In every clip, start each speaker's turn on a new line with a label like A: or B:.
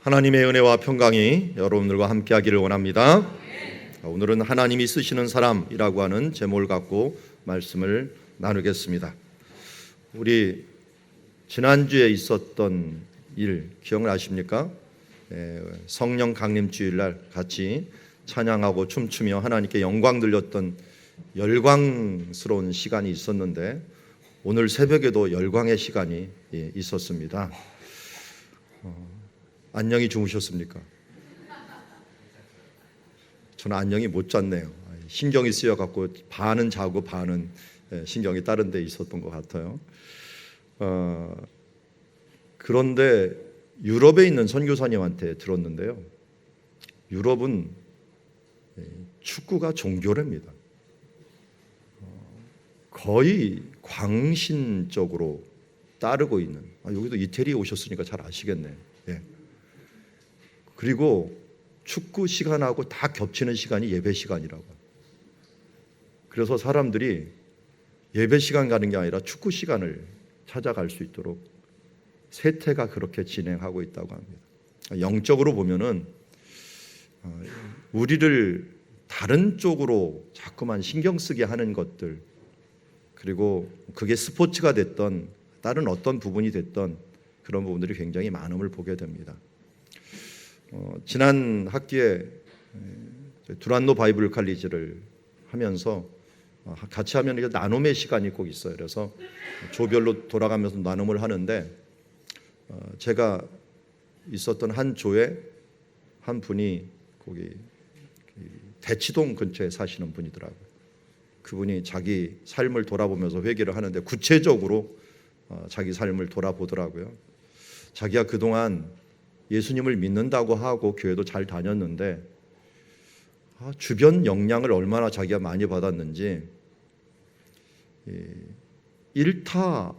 A: 하나님의 은혜와 평강이 여러분들과 함께하기를 원합니다. 오늘은 하나님이 쓰시는 사람이라고 하는 제목을 갖고 말씀을 나누겠습니다. 우리 지난주에 있었던 일 기억나십니까? 성령 강림 주일날 같이 찬양하고 춤추며 하나님께 영광 들렸던 열광스러운 시간이 있었는데, 오늘 새벽에도 열광의 시간이 있었습니다. 안녕히 주무셨습니까? 저는 안녕히 못 잤네요. 신경이 쓰여갖고 반은 자고 반은 신경이 다른 데 있었던 것 같아요. 그런데 유럽에 있는 선교사님한테 들었는데요, 유럽은 축구가 종교랍니다. 거의 광신적으로 따르고 있는, 여기도 이태리 오셨으니까 잘 아시겠네요. 그리고 축구 시간하고 다 겹치는 시간이 예배 시간이라고. 그래서 사람들이 예배 시간 가는 게 아니라 축구 시간을 찾아갈 수 있도록 세태가 그렇게 진행하고 있다고 합니다. 영적으로 보면은 우리를 다른 쪽으로 자꾸만 신경 쓰게 하는 것들, 그리고 그게 스포츠가 됐던 다른 어떤 부분이 됐던 그런 부분들이 굉장히 많음을 보게 됩니다. 지난 학기에 두란노 바이블 칼리지를 하면서 같이 하면 이게 나눔의 시간이 꼭 있어요. 그래서 조별로 돌아가면서 나눔을 하는데, 제가 있었던 한 조에 한 분이 거기 대치동 근처에 사시는 분이더라고요. 그분이 자기 삶을 돌아보면서 회개를 하는데 구체적으로 자기 삶을 돌아보더라고요. 자기가 그동안 예수님을 믿는다고 하고 교회도 잘 다녔는데 주변 영향을 얼마나 자기가 많이 받았는지, 일타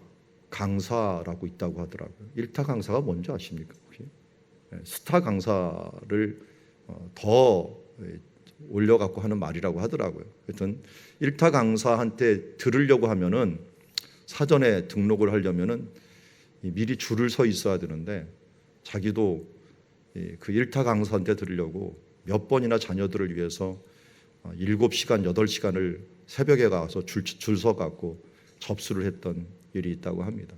A: 강사라고 있다고 하더라고요. 일타 강사가 뭔지 아십니까? 혹시? 스타 강사를 더 올려갖고 하는 말이라고 하더라고요. 하여튼 일타 강사한테 들으려고 하면은 사전에 등록을 하려면은 미리 줄을 서 있어야 되는데, 자기도 그 일타 강사한테 들으려고 몇 번이나 자녀들을 위해서 7시간, 8시간을 새벽에 가서 줄 서갖고 접수를 했던 일이 있다고 합니다.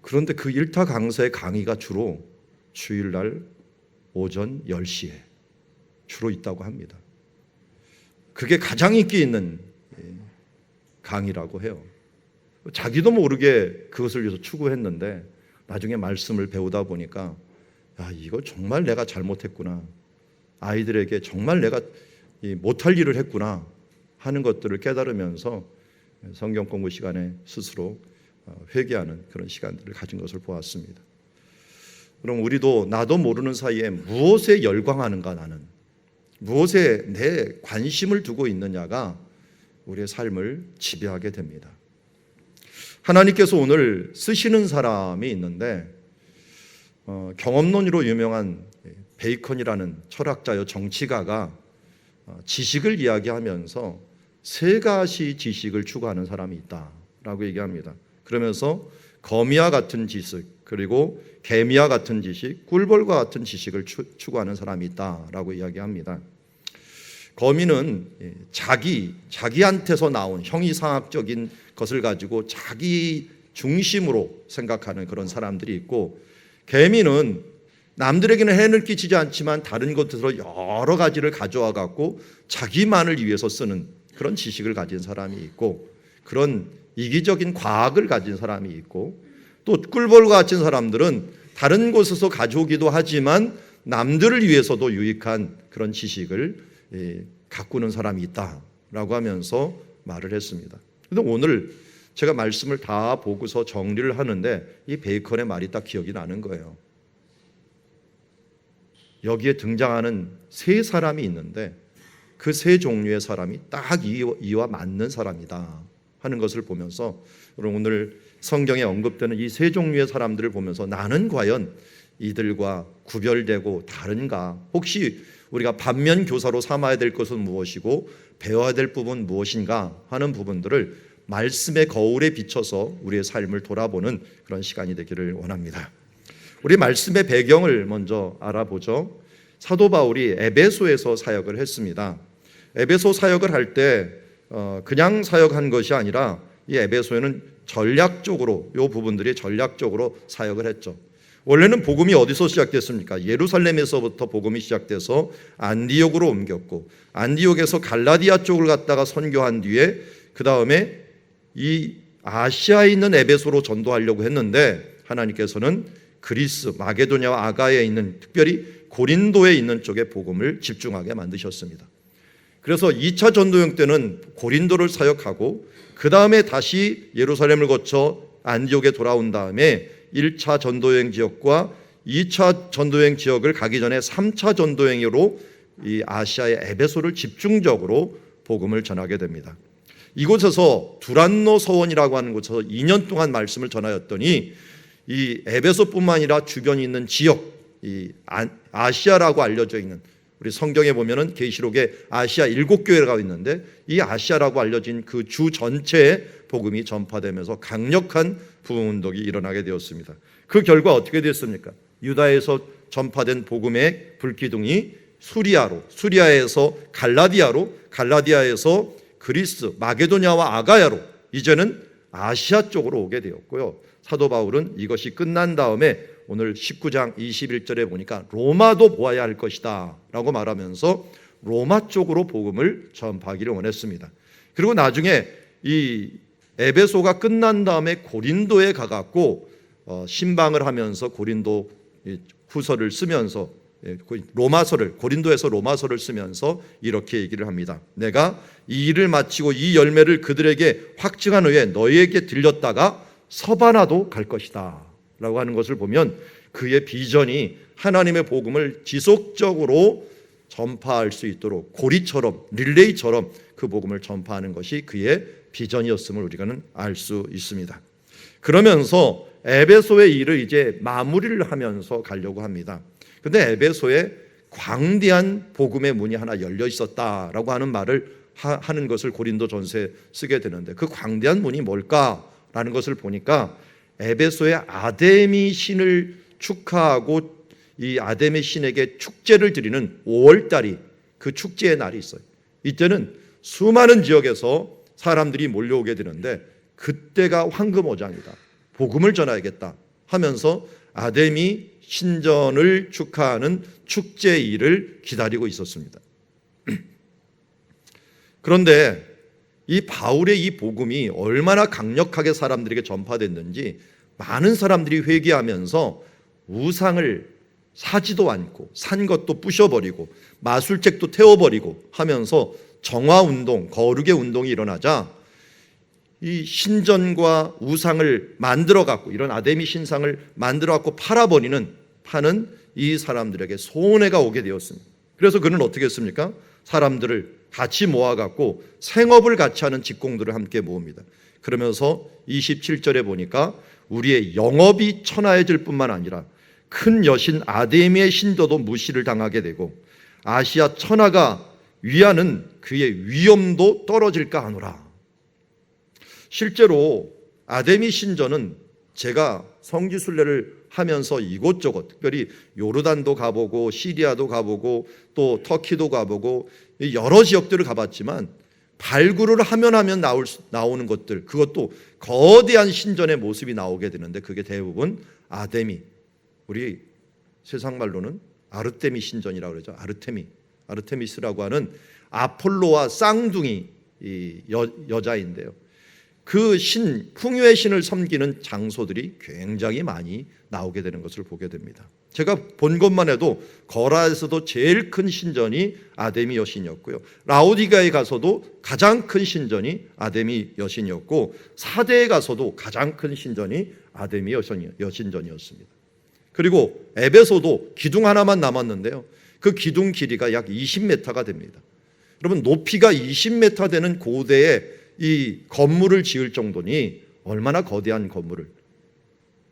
A: 그런데 그 일타 강사의 강의가 주로 주일날 오전 10시에 주로 있다고 합니다. 그게 가장 인기 있는 강의라고 해요. 자기도 모르게 그것을 위해서 추구했는데 나중에 말씀을 배우다 보니까, 이거 정말 내가 잘못했구나, 아이들에게 정말 내가 못할 일을 했구나 하는 것들을 깨달으면서 성경 공부 시간에 스스로 회개하는 그런 시간들을 가진 것을 보았습니다. 그럼 우리도 나도 모르는 사이에 무엇에 열광하는가, 나는 무엇에 내 관심을 두고 있느냐가 우리의 삶을 지배하게 됩니다. 하나님께서 오늘 쓰시는 사람이 있는데, 경험론으로 유명한 베이컨이라는 철학자여 정치가가 지식을 이야기하면서 세 가지 지식을 추구하는 사람이 있다라고 얘기합니다. 그러면서 거미와 같은 지식, 그리고 개미와 같은 지식, 꿀벌과 같은 지식을 추구하는 사람이 있다라고 이야기합니다. 거미는 자기한테서 나온 형이상학적인 것을 가지고 자기 중심으로 생각하는 그런 사람들이 있고, 개미는 남들에게는 해를 끼치지 않지만 다른 것들로 여러 가지를 가져와 갖고 자기만을 위해서 쓰는 그런 지식을 가진 사람이 있고, 그런 이기적인 과학을 가진 사람이 있고, 또 꿀벌과 같은 사람들은 다른 곳에서 가져오기도 하지만 남들을 위해서도 유익한 그런 지식을 가꾸는 사람이 있다라고 하면서 말을 했습니다. 그런데 오늘 제가 말씀을 다 보고서 정리를 하는데 이 베이컨의 말이 딱 기억이 나는 거예요. 여기에 등장하는 세 사람이 있는데 그 세 종류의 사람이 딱 이와 맞는 사람이다 하는 것을 보면서, 오늘 성경에 언급되는 이 세 종류의 사람들을 보면서 나는 과연 이들과 구별되고 다른가, 혹시 우리가 반면 교사로 삼아야 될 것은 무엇이고 배워야 될 부분 무엇인가 하는 부분들을 말씀의 거울에 비춰서 우리의 삶을 돌아보는 그런 시간이 되기를 원합니다. 우리 말씀의 배경을 먼저 알아보죠. 사도 바울이 에베소에서 사역을 했습니다. 에베소 사역을 할 때 그냥 사역한 것이 아니라 이 에베소에는 전략적으로 이 부분들이 전략적으로 사역을 했죠. 원래는 복음이 어디서 시작됐습니까? 예루살렘에서부터 복음이 시작돼서 안디옥으로 옮겼고, 안디옥에서 갈라디아 쪽을 갔다가 선교한 뒤에 그 다음에 이 아시아에 있는 에베소로 전도하려고 했는데, 하나님께서는 그리스, 마게도냐와 아가야에 있는, 특별히 고린도에 있는 쪽에 복음을 집중하게 만드셨습니다. 그래서 2차 전도여행 때는 고린도를 사역하고 그 다음에 다시 예루살렘을 거쳐 안디옥에 돌아온 다음에 1차 전도여행 지역과 2차 전도여행 지역을 가기 전에 3차 전도여행으로 이 아시아의 에베소를 집중적으로 복음을 전하게 됩니다. 이곳에서 두란노 서원이라고 하는 곳에서 2년 동안 말씀을 전하였더니 이 에베소뿐만 아니라 주변에 있는 지역, 이 아시아라고 알려져 있는, 우리 성경에 보면은 계시록에 아시아 7교회가 있는데 이 아시아라고 알려진 그 주 전체에 복음이 전파되면서 강력한 부흥운동이 일어나게 되었습니다. 그 결과 어떻게 됐습니까? 유다에서 전파된 복음의 불기둥이 수리아로, 수리아에서 갈라디아로, 갈라디아에서 그리스, 마게도냐와 아가야로 이제는 아시아 쪽으로 오게 되었고요. 사도 바울은 이것이 끝난 다음에 오늘 19장 21절에 보니까 로마도 보아야 할 것이다 라고 말하면서 로마 쪽으로 복음을 전파하기를 원했습니다. 그리고 나중에 이 에베소가 끝난 다음에 고린도에 가갖고 신방을 하면서 고린도 후서를 쓰면서 로마서를, 고린도에서 로마서를 쓰면서 이렇게 얘기를 합니다. 내가 이 일을 마치고 이 열매를 그들에게 확증한 후에 너희에게 들렸다가 서바나도 갈 것이다 라고 하는 것을 보면 그의 비전이 하나님의 복음을 지속적으로 전파할 수 있도록 고리처럼, 릴레이처럼 그 복음을 전파하는 것이 그의 비전이었음을 우리가는 알 수 있습니다. 그러면서 에베소의 일을 이제 마무리를 하면서 가려고 합니다. 그런데 에베소에 광대한 복음의 문이 하나 열려 있었다라고 하는 말을 하는 것을 고린도전서에 쓰게 되는데, 그 광대한 문이 뭘까라는 것을 보니까 에베소의 아데미 신을 축하하고 이 아데미 신에게 축제를 드리는 5월달이 그 축제의 날이 있어요. 이때는 수많은 지역에서 사람들이 몰려오게 되는데 그때가 황금오장이다, 복음을 전해야겠다 하면서 아데미 신전을 축하하는 축제일을 기다리고 있었습니다. 그런데 이 바울의 이 복음이 얼마나 강력하게 사람들에게 전파됐는지 많은 사람들이 회개하면서 우상을 사지도 않고 산 것도 부셔버리고 마술책도 태워버리고 하면서 정화운동, 거룩의 운동이 일어나자 이 신전과 우상을 만들어갖고, 이런 아데미 신상을 만들어갖고 파는 이 사람들에게 손해가 오게 되었습니다. 그래서 그는 어떻게 했습니까? 사람들을 같이 모아갖고 생업을 같이 하는 직공들을 함께 모읍니다. 그러면서 27절에 보니까 우리의 영업이 천하해질 뿐만 아니라 큰 여신 아데미의 신도도 무시를 당하게 되고 아시아 천하가 위하는 그의 위엄도 떨어질까 하노라. 실제로 아데미 신전은 제가 성지순례를 하면서 이곳저곳, 특별히 요르단도 가보고 시리아도 가보고 또 터키도 가보고 여러 지역들을 가봤지만 발굴을 하면 나오는 것들, 그것도 거대한 신전의 모습이 나오게 되는데 그게 대부분 아데미, 우리 세상 말로는 아르테미 신전이라고 그러죠. 아르테미스라고 하는 아폴로와 쌍둥이 여자인데요. 그 풍요의 신을 섬기는 장소들이 굉장히 많이 나오게 되는 것을 보게 됩니다. 제가 본 것만 해도 거라에서도 제일 큰 신전이 아데미 여신이었고요. 라오디가에 가서도 가장 큰 신전이 아데미 여신이었고, 사대에 가서도 가장 큰 신전이 아데미 여신전이었습니다. 그리고 에베소도 기둥 하나만 남았는데요. 그 기둥 길이가 약 20m가 됩니다. 여러분, 높이가 20m 되는 고대의 이 건물을 지을 정도니 얼마나 거대한 건물을,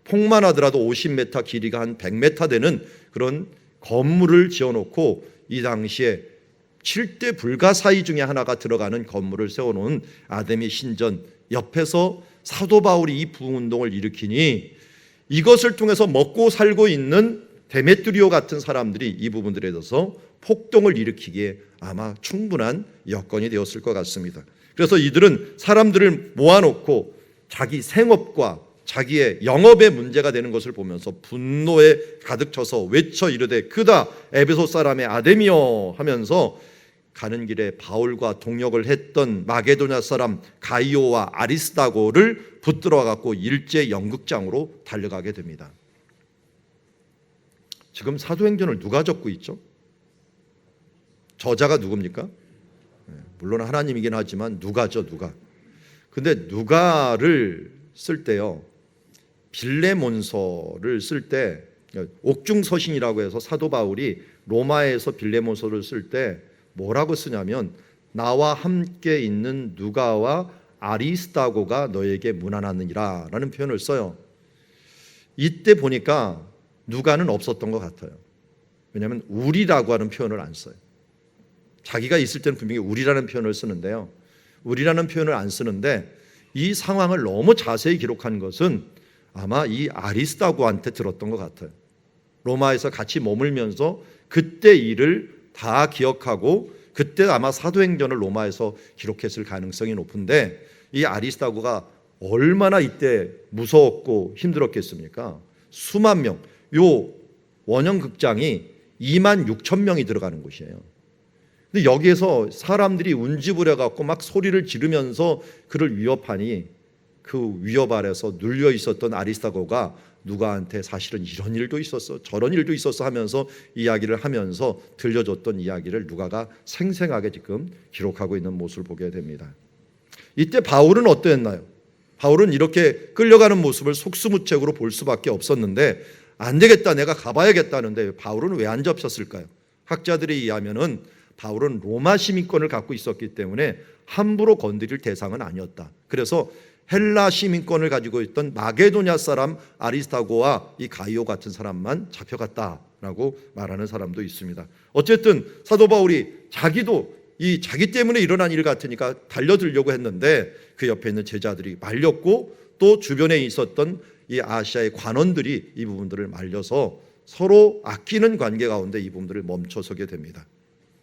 A: 폭만 하더라도 50m, 길이가 한 100m 되는 그런 건물을 지어놓고 이 당시에 7대 불가사의 중에 하나가 들어가는 건물을 세워놓은 아데미 신전 옆에서 사도 바울이 이 부흥운동을 일으키니 이것을 통해서 먹고 살고 있는 데메트리오 같은 사람들이 이 부분들에 대해서 폭동을 일으키기에 아마 충분한 여건이 되었을 것 같습니다. 그래서 이들은 사람들을 모아놓고 자기 생업과 자기의 영업에 문제가 되는 것을 보면서 분노에 가득 차서 외쳐 이르되 그다 에베소 사람의 아데미여 하면서 가는 길에 바울과 동역을 했던 마게도냐 사람 가이오와 아리스다고를 붙들어 갖고 일제 연극장으로 달려가게 됩니다. 지금 사도행전을 누가 적고 있죠? 저자가 누굽니까? 물론 하나님이긴 하지만 누가죠, 누가. 근데 누가를 쓸 때요, 빌레몬서를 쓸 때 옥중서신이라고 해서 사도 바울이 로마에서 빌레몬서를 쓸 때 뭐라고 쓰냐면 나와 함께 있는 누가와 아리스다고가 너에게 문안하느니라 라는 표현을 써요. 이때 보니까 누가는 없었던 것 같아요. 왜냐하면 우리라고 하는 표현을 안 써요. 자기가 있을 때는 분명히 우리라는 표현을 쓰는데요, 우리라는 표현을 안 쓰는데 이 상황을 너무 자세히 기록한 것은 아마 이 아리스다고한테 들었던 것 같아요. 로마에서 같이 머물면서 그때 일을 다 기억하고 그때 아마 사도행전을 로마에서 기록했을 가능성이 높은데 이 아리스다고가 얼마나 이때 무서웠고 힘들었겠습니까? 수만 명, 요 원형극장이 2만 6천 명이 들어가는 곳이에요. 근데 여기에서 사람들이 운지부려 갖고 막 소리를 지르면서 그를 위협하니 그 위협 아래서 눌려 있었던 아리스다고가 누가한테 사실은 이런 일도 있었어, 저런 일도 있었어 하면서 이야기를 하면서 들려줬던 이야기를 누가가 생생하게 지금 기록하고 있는 모습을 보게 됩니다. 이때 바울은 어떠했나요? 바울은 이렇게 끌려가는 모습을 속수무책으로 볼 수밖에 없었는데 안 되겠다, 내가 가봐야겠다는데 바울은 왜 안 잡혔을까요? 학자들에 의하면은 바울은 로마 시민권을 갖고 있었기 때문에 함부로 건드릴 대상은 아니었다. 그래서 헬라 시민권을 가지고 있던 마게도냐 사람 아리스다고와 이 가이오 같은 사람만 잡혀갔다라고 말하는 사람도 있습니다. 어쨌든 사도 바울이 자기도 이 자기 때문에 일어난 일 같으니까 달려들려고 했는데 그 옆에 있는 제자들이 말렸고 또 주변에 있었던 이 아시아의 관원들이 이 부분들을 말려서 서로 아끼는 관계 가운데 이 부분들을 멈춰서게 됩니다.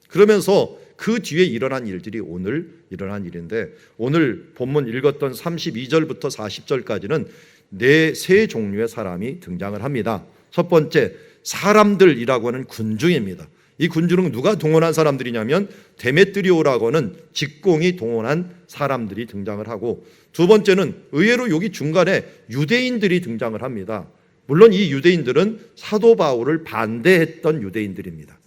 A: 그러면서 그 뒤에 일어난 일들이 오늘 일어난 일인데, 오늘 본문 읽었던 32절부터 40절까지는 세 종류의 사람이 등장을 합니다. 첫 번째, 사람들이라고 하는 군중입니다. 이 군중은 누가 동원한 사람들이냐면 데메트리오라고 하는 직공이 동원한 사람들이 등장을 하고, 두 번째는 의외로 여기 중간에 유대인들이 등장을 합니다. 물론 이 유대인들은 사도 바울을 반대했던 유대인들입니다.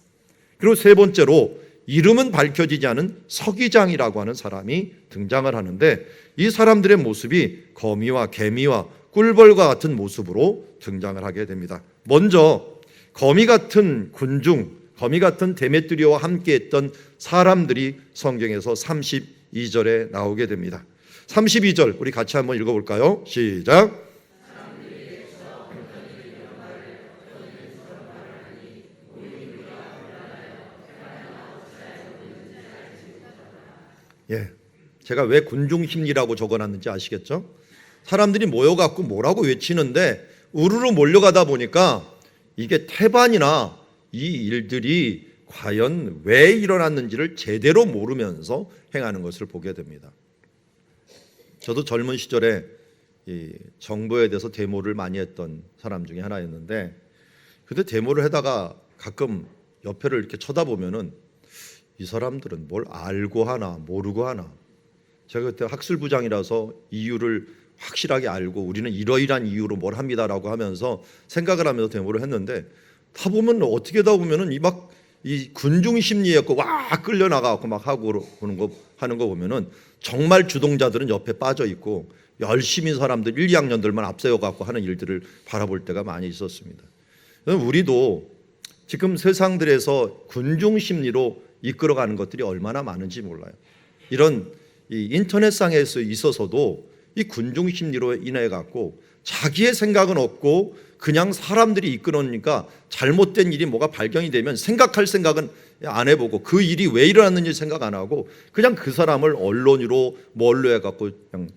A: 그리고 세 번째로 이름은 밝혀지지 않은 서기장이라고 하는 사람이 등장을 하는데, 이 사람들의 모습이 거미와 개미와 꿀벌과 같은 모습으로 등장을 하게 됩니다. 먼저 거미 같은 군중, 거미 같은 데메트리오와 함께했던 사람들이 성경에서 32절에 나오게 됩니다. 32절 우리 같이 한번 읽어볼까요? 시작. 예, 제가 왜 군중심리라고 적어놨는지 아시겠죠? 사람들이 모여갖고 뭐라고 외치는데 우르르 몰려가다 보니까 이게 태반이나 이 일들이 과연 왜 일어났는지를 제대로 모르면서 행하는 것을 보게 됩니다. 저도 젊은 시절에 이 정부에 대해서 데모를 많이 했던 사람 중에 하나였는데, 그때 데모를 하다가 가끔 옆에를 이렇게 쳐다보면은 이 사람들은 뭘 알고 하나 모르고 하나, 제가 그때 학술부장이라서 이유를 확실하게 알고 우리는 이러이러한 이유로 뭘 합니다라고 하면서 생각을 하면서 데모를 했는데, 다 보면 어떻게 다 보면은 이 군중 심리였고 와 끌려 나가고 막 하고 그러는 거 하는 거 보면은 정말 주동자들은 옆에 빠져 있고 열심히 사람들 1, 2학년들만 앞세워 갖고 하는 일들을 바라볼 때가 많이 있었습니다. 우리도 지금 세상들에서 군중 심리로 이끌어가는 것들이 얼마나 많은지 몰라요. 이런 이 인터넷상에서 있어서도 이 군중 심리로 인해 갖고 자기의 생각은 없고 그냥 사람들이 이끌어오니까 잘못된 일이 뭐가 발견이 되면 생각할 생각은 안 해보고 그 일이 왜 일어났는지 생각 안 하고 그냥 그 사람을 언론으로 뭘로 해갖고 그냥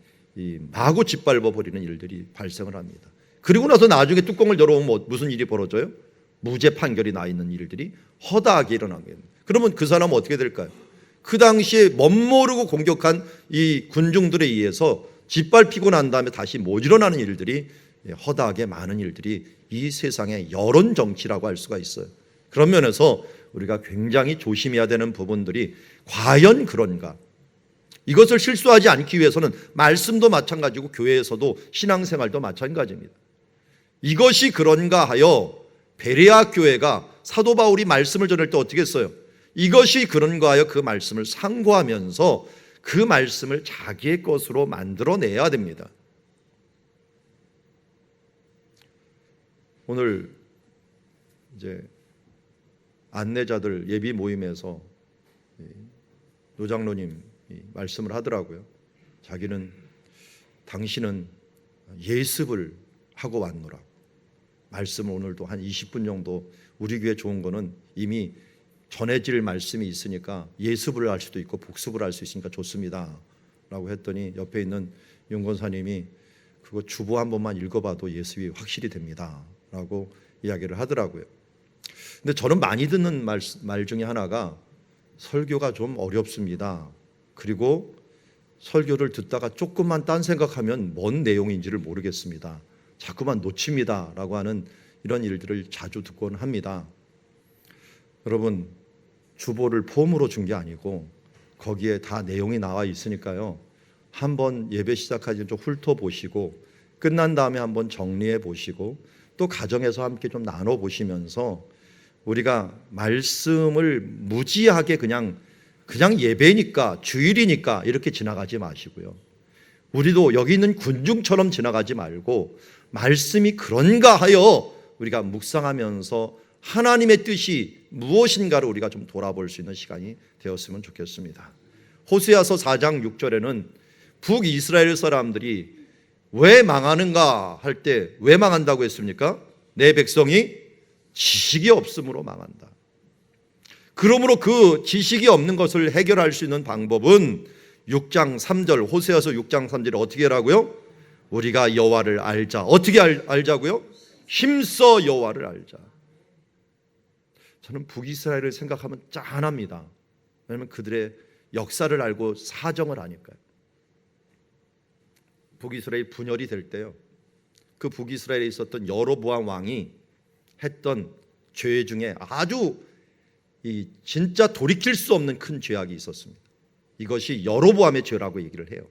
A: 마구 짓밟아 버리는 일들이 발생을 합니다. 그리고 나서 나중에 뚜껑을 열어보면 무슨 일이 벌어져요? 무죄 판결이 나 있는 일들이 허다하게 일어나게. 그러면 그 사람은 어떻게 될까요? 그 당시에 멋모르고 공격한 이 군중들에 의해서 짓밟히고 난 다음에 다시 못 일어나는 일들이, 허다하게 많은 일들이 이 세상의 여론 정치라고 할 수가 있어요. 그런 면에서 우리가 굉장히 조심해야 되는 부분들이 과연 그런가? 이것을 실수하지 않기 위해서는 말씀도 마찬가지고 교회에서도 신앙생활도 마찬가지입니다. 이것이 그런가 하여 베레아 교회가 사도 바울이 말씀을 전할 때 어떻게 했어요? 이것이 그런가 하여 그 말씀을 상고하면서 그 말씀을 자기의 것으로 만들어내야 됩니다. 오늘 이제 안내자들 예비 모임에서 노장로님 말씀을 하더라고요. 당신은 예습을 하고 왔노라. 말씀을 오늘도 한 20분 정도, 우리 교회 좋은 거는 이미 전해질 말씀이 있으니까 예습을 할 수도 있고 복습을 할 수 있으니까 좋습니다 라고 했더니 옆에 있는 윤 권사님이 그거 주보 한 번만 읽어봐도 예습이 확실히 됩니다 라고 이야기를 하더라고요. 근데 저는 많이 듣는 말 중에 하나가 설교가 좀 어렵습니다. 그리고 설교를 듣다가 조금만 딴 생각하면 뭔 내용인지를 모르겠습니다. 자꾸만 놓칩니다 라고 하는 이런 일들을 자주 듣곤 합니다. 여러분, 주보를 폼으로 준 게 아니고 거기에 다 내용이 나와 있으니까요. 한번 예배 시작하기 좀 훑어보시고 끝난 다음에 한번 정리해 보시고 또 가정에서 함께 좀 나눠보시면서 우리가 말씀을 무지하게 그냥 예배니까 주일이니까 이렇게 지나가지 마시고요. 우리도 여기 있는 군중처럼 지나가지 말고 말씀이 그런가 하여 우리가 묵상하면서 하나님의 뜻이 무엇인가를 우리가 좀 돌아볼 수 있는 시간이 되었으면 좋겠습니다. 호세아서 4장 6절에는 북이스라엘 사람들이 왜 망하는가 할 때 왜 망한다고 했습니까? 내 백성이 지식이 없으므로 망한다. 그러므로 그 지식이 없는 것을 해결할 수 있는 방법은 6장 3절, 호세아서 6장 3절에 어떻게 하라고요? 우리가 여호와를 알자. 어떻게 알자고요? 힘써 여호와를 알자. 저는 북이스라엘을 생각하면 짠합니다. 왜냐하면 그들의 역사를 알고 사정을 아니까요. 북이스라엘 분열이 될 때요, 그 북이스라엘에 있었던 여로보암 왕이 했던 죄 중에 아주 진짜 돌이킬 수 없는 큰 죄악이 있었습니다. 이것이 여로보암의 죄라고 얘기를 해요.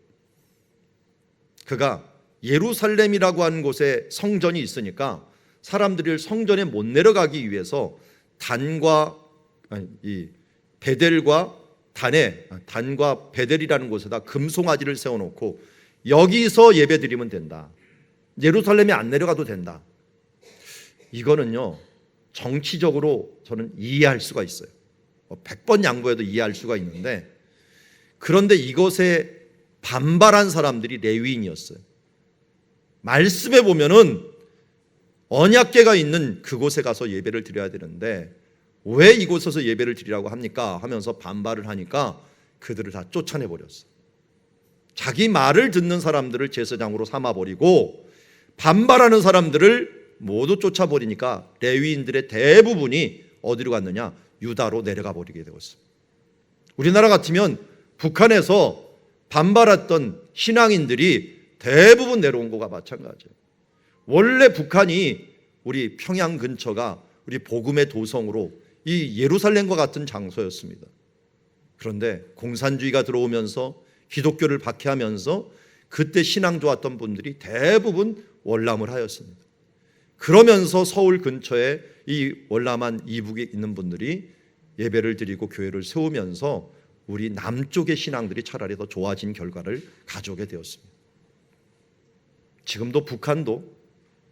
A: 그가 예루살렘이라고 하는 곳에 성전이 있으니까 사람들이 성전에 못 내려가기 위해서 베델과 단과 베델이라는 곳에다 금송아지를 세워놓고 여기서 예배드리면 된다. 예루살렘에 안 내려가도 된다. 이거는요, 정치적으로 저는 이해할 수가 있어요. 100번 양보해도 이해할 수가 있는데, 그런데 이것에 반발한 사람들이 레위인이었어요. 말씀에 보면은 언약궤가 있는 그곳에 가서 예배를 드려야 되는데 왜 이곳에서 예배를 드리라고 합니까? 하면서 반발을 하니까 그들을 다 쫓아내버렸어요. 자기 말을 듣는 사람들을 제사장으로 삼아버리고 반발하는 사람들을 모두 쫓아버리니까 레위인들의 대부분이 어디로 갔느냐? 유다로 내려가 버리게 되었어요. 우리나라 같으면 북한에서 반발했던 신앙인들이 대부분 내려온 것과 마찬가지예요. 원래 북한이 우리 평양 근처가 우리 복음의 도성으로 이 예루살렘과 같은 장소였습니다. 그런데 공산주의가 들어오면서 기독교를 박해하면서 그때 신앙 좋았던 분들이 대부분 월남을 하였습니다. 그러면서 서울 근처에 이 월남한 이북에 있는 분들이 예배를 드리고 교회를 세우면서 우리 남쪽의 신앙들이 차라리 더 좋아진 결과를 가져오게 되었습니다. 지금도 북한도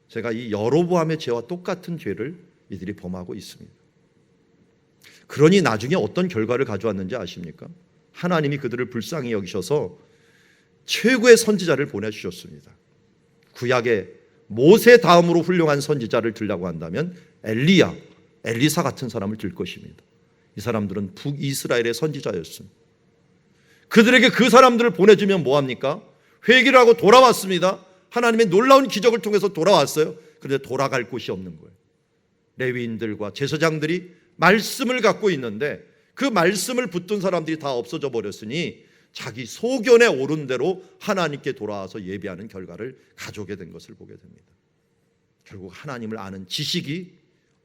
A: 제가 이 여로보암의 죄와 똑같은 죄를 이들이 범하고 있습니다. 그러니 나중에 어떤 결과를 가져왔는지 아십니까? 하나님이 그들을 불쌍히 여기셔서 최고의 선지자를 보내주셨습니다. 구약의 모세 다음으로 훌륭한 선지자를 들라고 한다면 엘리사 같은 사람을 들 것입니다. 이 사람들은 북이스라엘의 선지자였습니다. 그들에게 그 사람들을 보내주면 뭐합니까? 회개를 하고 돌아왔습니다. 하나님의 놀라운 기적을 통해서 돌아왔어요. 그런데 돌아갈 곳이 없는 거예요. 레위인들과 제사장들이 말씀을 갖고 있는데 그 말씀을 붙든 사람들이 다 없어져 버렸으니 자기 소견에 오른 대로 하나님께 돌아와서 예배하는 결과를 가져오게 된 것을 보게 됩니다. 결국 하나님을 아는 지식이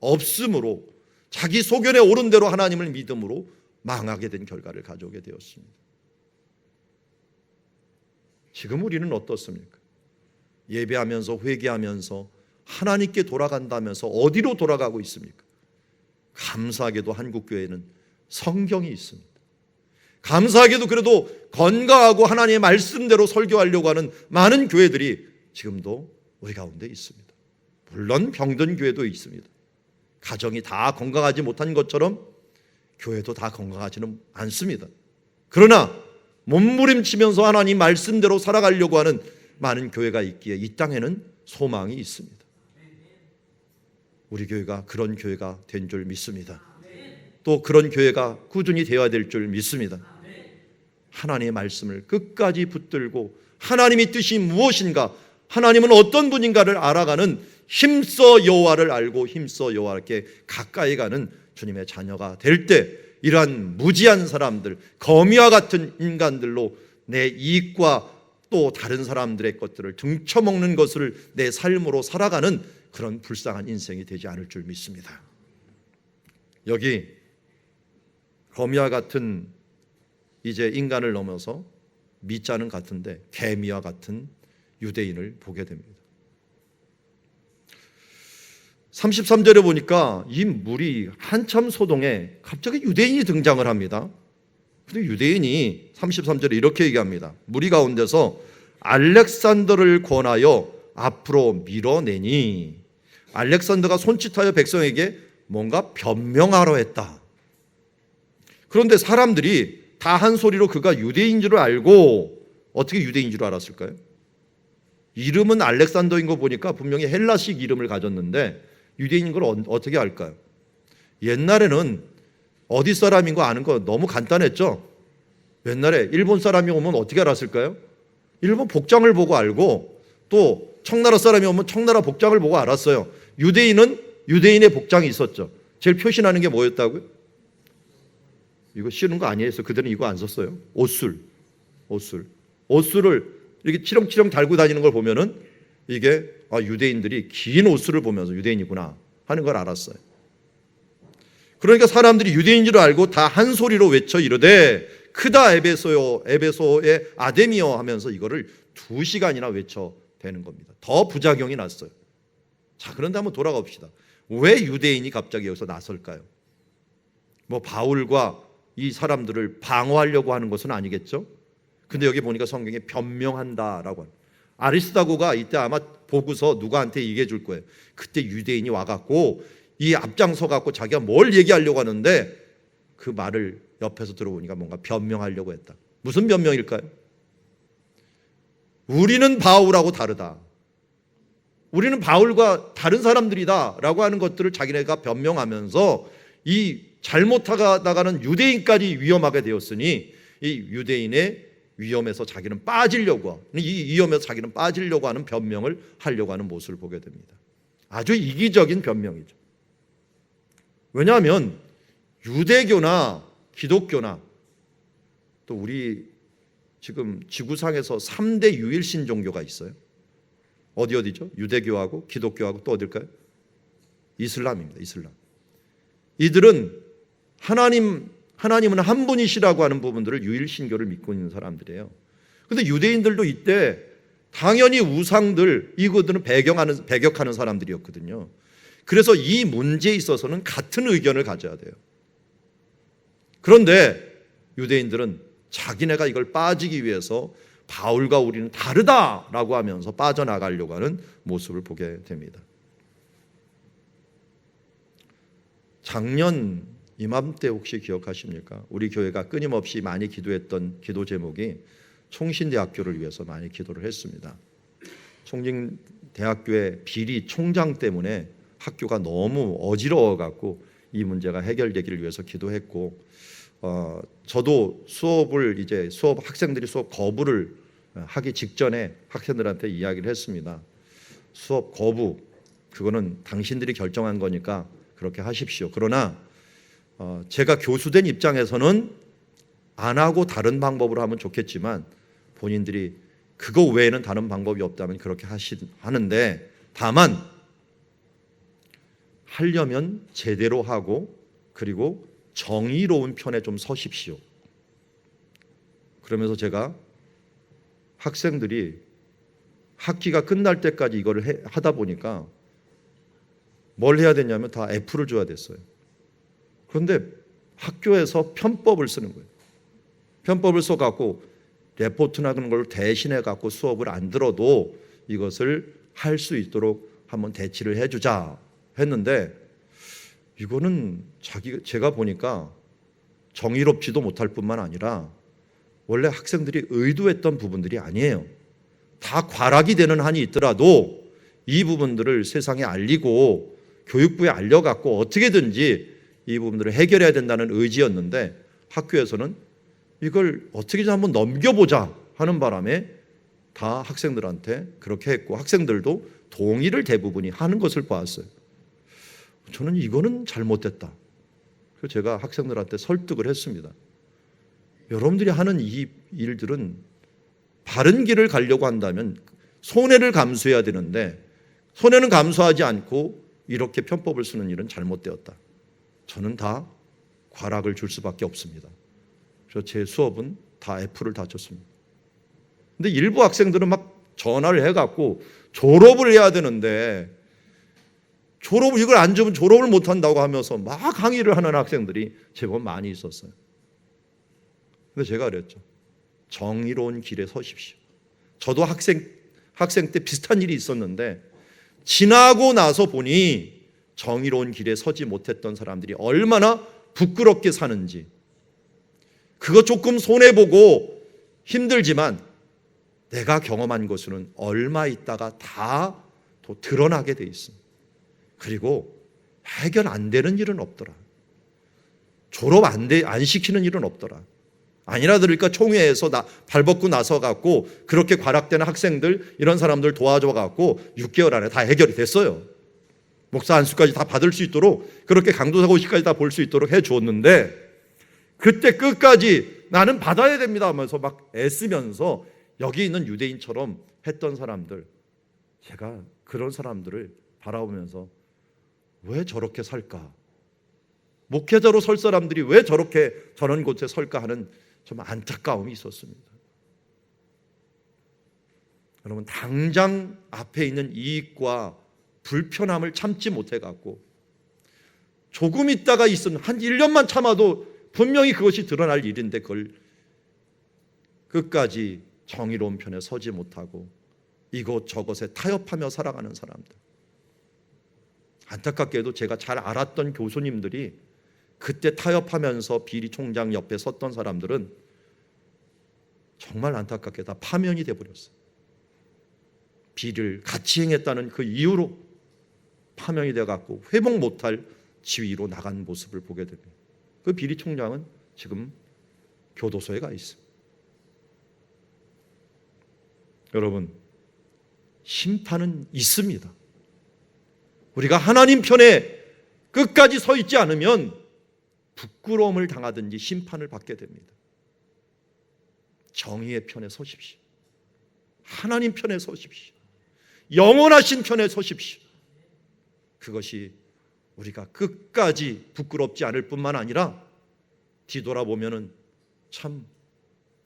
A: 없으므로 자기 소견에 오른 대로 하나님을 믿음으로 망하게 된 결과를 가져오게 되었습니다. 지금 우리는 어떻습니까? 예배하면서 회개하면서 하나님께 돌아간다면서 어디로 돌아가고 있습니까? 감사하게도 한국교회는 성경이 있습니다. 감사하게도 그래도 건강하고 하나님의 말씀대로 설교하려고 하는 많은 교회들이 지금도 우리 가운데 있습니다. 물론 병든 교회도 있습니다. 가정이 다 건강하지 못한 것처럼 교회도 다 건강하지는 않습니다. 그러나 몸부림치면서 하나님 말씀대로 살아가려고 하는 많은 교회가 있기에 이 땅에는 소망이 있습니다. 우리 교회가 그런 교회가 된 줄 믿습니다. 또 그런 교회가 꾸준히 되어야 될 줄 믿습니다. 하나님의 말씀을 끝까지 붙들고 하나님의 뜻이 무엇인가, 하나님은 어떤 분인가를 알아가는 힘써 여호와를 알고 힘써 여호와께 가까이 가는 주님의 자녀가 될 때 이러한 무지한 사람들, 거미와 같은 인간들로 내 이익과 또 다른 사람들의 것들을 등쳐먹는 것을 내 삶으로 살아가는 그런 불쌍한 인생이 되지 않을 줄 믿습니다. 여기 거미와 같은 이제 인간을 넘어서 미자는 같은데 개미와 같은 유대인을 보게 됩니다. 33절에 보니까 이 무리 한참 소동에 갑자기 유대인이 등장을 합니다. 근데 유대인이 33절에 이렇게 얘기합니다. 무리 가운데서 알렉산더를 권하여 앞으로 밀어내니 알렉산더가 손짓하여 백성에게 뭔가 변명하러 했다. 그런데 사람들이 다 한 소리로 그가 유대인 줄 알고, 어떻게 유대인 줄 알았을까요? 이름은 알렉산더인 거 보니까 분명히 헬라식 이름을 가졌는데 유대인인 걸 어떻게 알까요? 옛날에는 어디 사람인 거 아는 거 너무 간단했죠. 옛날에 일본 사람이 오면 어떻게 알았을까요? 일본 복장을 보고 알고, 또 청나라 사람이 오면 청나라 복장을 보고 알았어요. 유대인은 유대인의 복장이 있었죠. 제일 표신하는 게 뭐였다고요? 이거 씌우는 거 아니에요. 그들은 이거 안 썼어요. 옷술을 이렇게 치렁치렁 달고 다니는 걸 보면은 이게 유대인들이 긴 옷술을 보면서 유대인이구나 하는 걸 알았어요. 그러니까 사람들이 유대인인 줄 알고 다 한 소리로 외쳐 이르되 크다 에베소요, 에베소의 아데미여 하면서 이거를 2시간이나 외쳐대는 겁니다. 더 부작용이 났어요. 자, 그런데 한번 돌아가 봅시다. 왜 유대인이 갑자기 여기서 나설까요? 뭐 바울과 이 사람들을 방어하려고 하는 것은 아니겠죠? 근데 여기 보니까 성경에 변명한다라고 하는, 아리스다고가 이때 아마 보고서 누구한테 얘기해 줄 거예요. 그때 유대인이 와갖고 이 앞장서 갖고 자기가 뭘 얘기하려고 하는데 그 말을 옆에서 들어보니까 뭔가 변명하려고 했다. 무슨 변명일까요? 우리는 바울하고 다르다. 우리는 바울과 다른 사람들이다 라고 하는 것들을 자기네가 변명하면서 이 잘못하다가는 유대인까지 위험하게 되었으니 이 유대인의 위험에서 자기는 빠지려고, 이 위험에서 자기는 빠지려고 하는 변명을 하려고 하는 모습을 보게 됩니다. 아주 이기적인 변명이죠. 왜냐하면 유대교나 기독교나 또 우리 지금 지구상에서 3대 유일신 종교가 있어요. 어디죠? 유대교하고 기독교하고 또 어딜까요? 이슬람입니다. 이슬람. 이들은 하나님은 한 분이시라고 하는 부분들을 유일신교를 믿고 있는 사람들이에요. 그런데 유대인들도 이때 당연히 우상들, 이것들은 배격하는 사람들이었거든요. 그래서 이 문제에 있어서는 같은 의견을 가져야 돼요. 그런데 유대인들은 자기네가 이걸 빠지기 위해서 바울과 우리는 다르다라고 하면서 빠져나가려고 하는 모습을 보게 됩니다. 작년 이맘때 혹시 기억하십니까? 우리 교회가 끊임없이 많이 기도했던 기도 제목이 총신대학교를 위해서 많이 기도를 했습니다. 총신대학교의 비리 총장 때문에 학교가 너무 어지러워 갖고 이 문제가 해결되기를 위해서 기도했고, 저도 학생들이 수업 거부를 하기 직전에 학생들한테 이야기를 했습니다. 수업 거부, 그거는 당신들이 결정한 거니까 그렇게 하십시오. 그러나 제가 교수된 입장에서는 안 하고 다른 방법으로 하면 좋겠지만 본인들이 그거 외에는 다른 방법이 없다면 그렇게 하는데, 다만 하려면 제대로 하고 그리고 정의로운 편에 좀 서십시오. 그러면서 제가 학생들이 학기가 끝날 때까지 이걸 하다 보니까 뭘 해야 되냐면 다 F를 줘야 됐어요. 그런데 학교에서 편법을 쓰는 거예요. 편법을 써갖고 레포트나 그런 걸 대신해갖고 수업을 안 들어도 이것을 할 수 있도록 한번 대치를 해주자 했는데, 이거는 제가 보니까 정의롭지도 못할 뿐만 아니라 원래 학생들이 의도했던 부분들이 아니에요. 다 과락이 되는 한이 있더라도 이 부분들을 세상에 알리고 교육부에 알려갖고 어떻게든지 이 부분들을 해결해야 된다는 의지였는데, 학교에서는 이걸 어떻게든 한번 넘겨보자 하는 바람에 다 학생들한테 그렇게 했고, 학생들도 동의를 대부분이 하는 것을 보았어요. 저는 이거는 잘못됐다. 그래서 제가 학생들한테 설득을 했습니다. 여러분들이 하는 이 일들은 바른 길을 가려고 한다면 손해를 감수해야 되는데, 손해는 감수하지 않고 이렇게 편법을 쓰는 일은 잘못되었다. 저는 다 과락을 줄 수밖에 없습니다. 그래서 제 수업은 다 F를 다 줬습니다. 근데 일부 학생들은 막 전화를 해갖고 졸업을 해야 되는데, 졸업을 이걸 안 주면 졸업을 못 한다고 하면서 막 항의를 하는 학생들이 제법 많이 있었어요. 근데 제가 그랬죠. 정의로운 길에 서십시오. 저도 학생 때 비슷한 일이 있었는데, 지나고 나서 보니 정의로운 길에 서지 못했던 사람들이 얼마나 부끄럽게 사는지, 그거 조금 손해보고 힘들지만 내가 경험한 것은 얼마 있다가 다 또 드러나게 돼 있습니다. 그리고 해결 안 되는 일은 없더라. 졸업 안 시키는 일은 없더라. 아니라 그러니까 총회에서 발벗고 나서 갖고 그렇게 과락되는 학생들, 이런 사람들 도와줘 갖고 6개월 안에 다 해결이 됐어요. 목사 안수까지 다 받을 수 있도록, 그렇게 강도사고시까지 다 볼 수 있도록 해 주었는데, 그때 끝까지 나는 받아야 됩니다 하면서 막 애쓰면서 여기 있는 유대인처럼 했던 사람들, 제가 그런 사람들을 바라보면서 왜 저렇게 살까? 목회자로 설 사람들이 왜 저렇게 저런 곳에 설까 하는 좀 안타까움이 있었습니다. 여러분, 당장 앞에 있는 이익과 불편함을 참지 못해갖고 조금 있다가 있으면 한 1년만 참아도 분명히 그것이 드러날 일인데, 그걸 끝까지 정의로운 편에 서지 못하고 이곳저곳에 타협하며 살아가는 사람들, 안타깝게도 제가 잘 알았던 교수님들이 그때 타협하면서 비리 총장 옆에 섰던 사람들은 정말 안타깝게 다 파면이 돼버렸어요. 비리를 같이 행했다는 그 이유로 파면이 돼갖고 회복 못할 지위로 나간 모습을 보게 됩니다. 그 비리 총장은 지금 교도소에 가 있습니다. 여러분, 심판은 있습니다. 우리가 하나님 편에 끝까지 서 있지 않으면 부끄러움을 당하든지 심판을 받게 됩니다. 정의의 편에 서십시오. 하나님 편에 서십시오. 영원하신 편에 서십시오. 그것이 우리가 끝까지 부끄럽지 않을 뿐만 아니라 뒤돌아보면은 참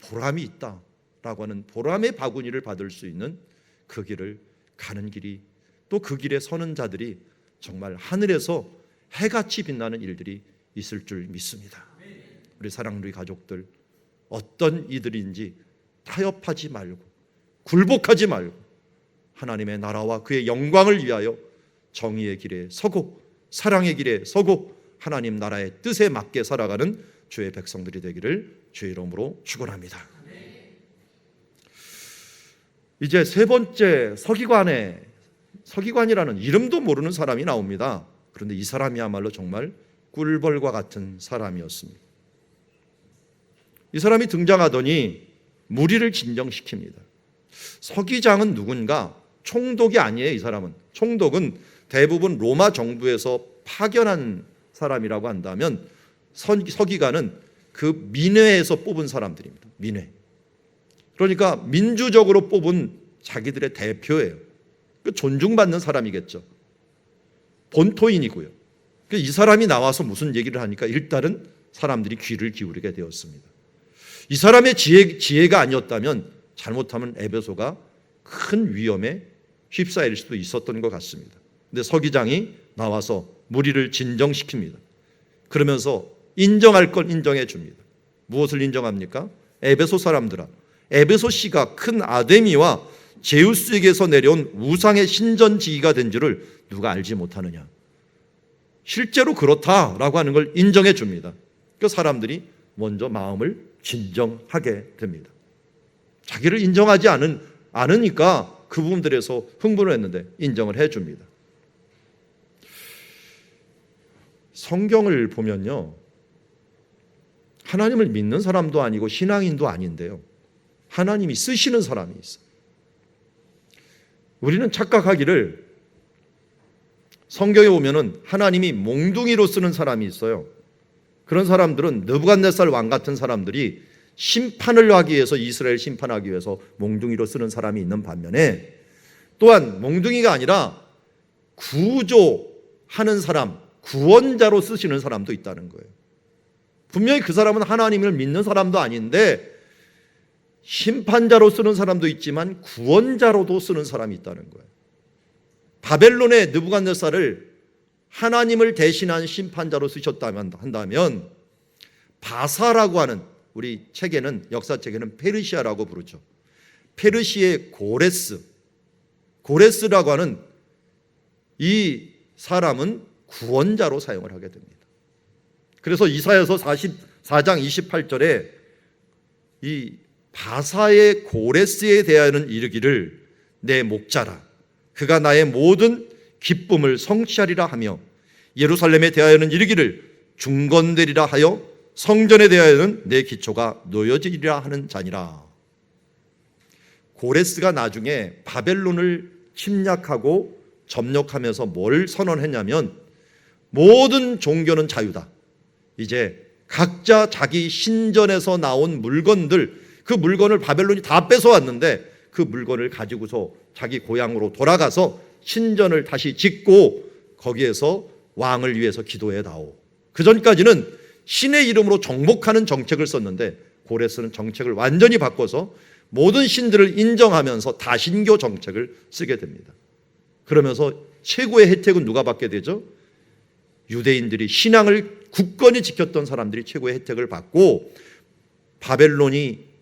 A: 보람이 있다라고 하는 보람의 바구니를 받을 수 있는 그 길을 가는 길이, 또 그 길에 서는 자들이 정말 하늘에서 해같이 빛나는 일들이 있을 줄 믿습니다. 우리 사랑누리 가족들, 어떤 이들인지 타협하지 말고 굴복하지 말고 하나님의 나라와 그의 영광을 위하여 정의의 길에 서고 사랑의 길에 서고 하나님 나라의 뜻에 맞게 살아가는 주의 백성들이 되기를 주의 이름으로 축원합니다. 이제 세 번째, 서기관이라는 이름도 모르는 사람이 나옵니다. 그런데 이 사람이야말로 정말 꿀벌과 같은 사람이었습니다. 이 사람이 등장하더니 무리를 진정시킵니다. 서기장은 누군가? 총독이 아니에요. 이 사람은. 총독은 대부분 로마 정부에서 파견한 사람이라고 한다면 서기관은 그 민회에서 뽑은 사람들입니다. 민회. 그러니까 민주적으로 뽑은 자기들의 대표예요. 존중받는 사람이겠죠. 본토인이고요. 이 사람이 나와서 무슨 얘기를 하니까 일단은 사람들이 귀를 기울이게 되었습니다. 이 사람의 지혜가 아니었다면 잘못하면 에베소가 큰 위험에 휩싸일 수도 있었던 것 같습니다. 근데 서기장이 나와서 무리를 진정시킵니다. 그러면서 인정할 건 인정해 줍니다. 무엇을 인정합니까? 에베소 사람들아, 에베소시가 큰 아데미와 제우스에게서 내려온 우상의 신전지기가 된 줄을 누가 알지 못하느냐. 실제로 그렇다라고 하는 걸 인정해 줍니다. 그 사람들이 먼저 마음을 진정하게 됩니다. 자기를 인정하지 않으니까 그 부분들에서 흥분을 했는데 인정을 해 줍니다. 성경을 보면요, 하나님을 믿는 사람도 아니고 신앙인도 아닌데요, 하나님이 쓰시는 사람이 있어요. 우리는 착각하기를 성경에 보면은 하나님이 몽둥이로 쓰는 사람이 있어요. 그런 사람들은 느부갓네살 왕 같은 사람들이 심판을 하기 위해서, 이스라엘 심판하기 위해서 몽둥이로 쓰는 사람이 있는 반면에, 또한 몽둥이가 아니라 구조하는 사람, 구원자로 쓰시는 사람도 있다는 거예요. 분명히 그 사람은 하나님을 믿는 사람도 아닌데 심판자로 쓰는 사람도 있지만 구원자로도 쓰는 사람이 있다는 거예요. 바벨론의 느부갓네살을 하나님을 대신한 심판자로 쓰셨다면 한다면, 바사라고 하는, 우리 책에는, 역사책에는 페르시아라고 부르죠. 페르시아의 고레스라고 하는 이 사람은 구원자로 사용을 하게 됩니다. 그래서 이사야서 44장 28절에 이 바사의 고레스에 대하여는 이르기를 내 목자라, 그가 나의 모든 기쁨을 성취하리라 하며, 예루살렘에 대하여는 이르기를 중건되리라 하여 성전에 대하여는 내 기초가 놓여지리라 하는 자니라. 고레스가 나중에 바벨론을 침략하고 점령하면서 뭘 선언했냐면, 모든 종교는 자유다. 이제 각자 자기 신전에서 나온 물건들, 그 물건을 바벨론이 다 뺏어왔는데 그 물건을 가지고서 자기 고향으로 돌아가서 신전을 다시 짓고 거기에서 왕을 위해서 기도해 나오. 그 전까지는 신의 이름으로 정복하는 정책을 썼는데 고레스는 정책을 완전히 바꿔서 모든 신들을 인정하면서 다신교 정책을 쓰게 됩니다. 그러면서 최고의 혜택은 누가 받게 되죠? 유대인들이, 신앙을 굳건히 지켰던 사람들이 최고의 혜택을 받고, 바벨론이